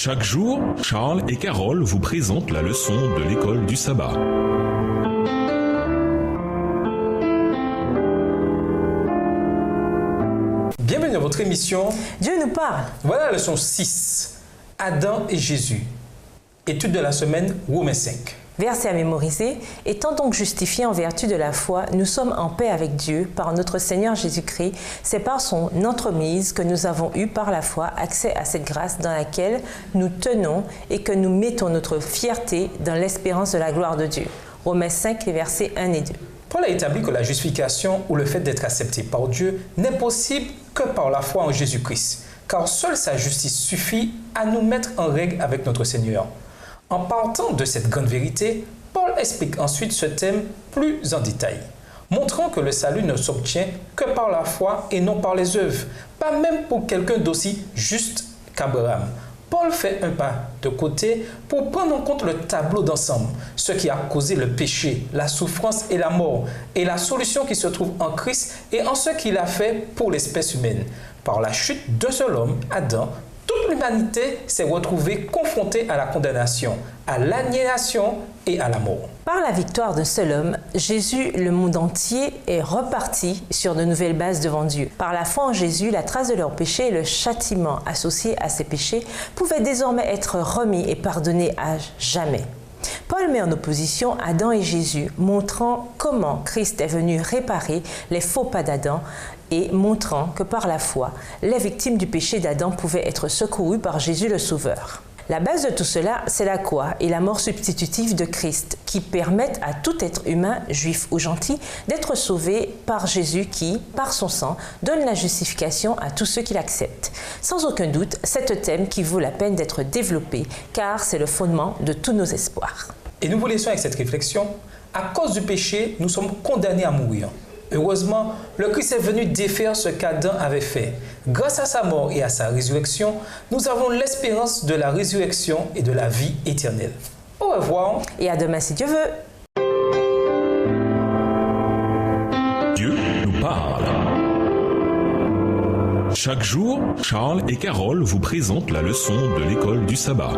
Chaque jour, Charles et Carole vous présentent la leçon de l'école du sabbat. Bienvenue dans votre émission Dieu nous parle. Voilà la leçon 6, Adam et Jésus. Étude de la semaine, Romains 5. Verset à mémoriser. Étant donc justifiés en vertu de la foi, nous sommes en paix avec Dieu par notre Seigneur Jésus-Christ. C'est par son entremise que nous avons eu par la foi accès à cette grâce dans laquelle nous tenons et que nous mettons notre fierté dans l'espérance de la gloire de Dieu. Romains 5, les versets 1 et 2. Paul a établi que la justification ou le fait d'être accepté par Dieu n'est possible que par la foi en Jésus-Christ, car seule sa justice suffit à nous mettre en règle avec notre Seigneur. En partant de cette grande vérité, Paul explique ensuite ce thème plus en détail, montrant que le salut ne s'obtient que par la foi et non par les œuvres, pas même pour quelqu'un d'aussi juste qu'Abraham. Paul fait un pas de côté pour prendre en compte le tableau d'ensemble, ce qui a causé le péché, la souffrance et la mort, et la solution qui se trouve en Christ et en ce qu'il a fait pour l'espèce humaine. Par la chute d'un seul homme, Adam, toute l'humanité s'est retrouvée confrontée à la condamnation, à l'aliénation et à la mort. Par la victoire d'un seul homme, Jésus, le monde entier est reparti sur de nouvelles bases devant Dieu. Par la foi en Jésus, la trace de leurs péchés et le châtiment associé à ces péchés pouvaient désormais être remis et pardonnés à jamais. Paul met en opposition Adam et Jésus, montrant comment Christ est venu réparer les faux pas d'Adam et montrant que par la foi, les victimes du péché d'Adam pouvaient être secourues par Jésus le Sauveur. La base de tout cela, c'est la croix et la mort substitutive de Christ qui permettent à tout être humain, juif ou gentil, d'être sauvé par Jésus qui, par son sang, donne la justification à tous ceux qui l'acceptent. Sans aucun doute, c'est un thème qui vaut la peine d'être développé car c'est le fondement de tous nos espoirs. Et nous vous laissons avec cette réflexion. À cause du péché, nous sommes condamnés à mourir. Heureusement, le Christ est venu défaire ce qu'Adam avait fait. Grâce à sa mort et à sa résurrection, nous avons l'espérance de la résurrection et de la vie éternelle. Au revoir. Et à demain si Dieu veut. Dieu nous parle. Chaque jour, Charles et Carole vous présentent la leçon de l'école du sabbat.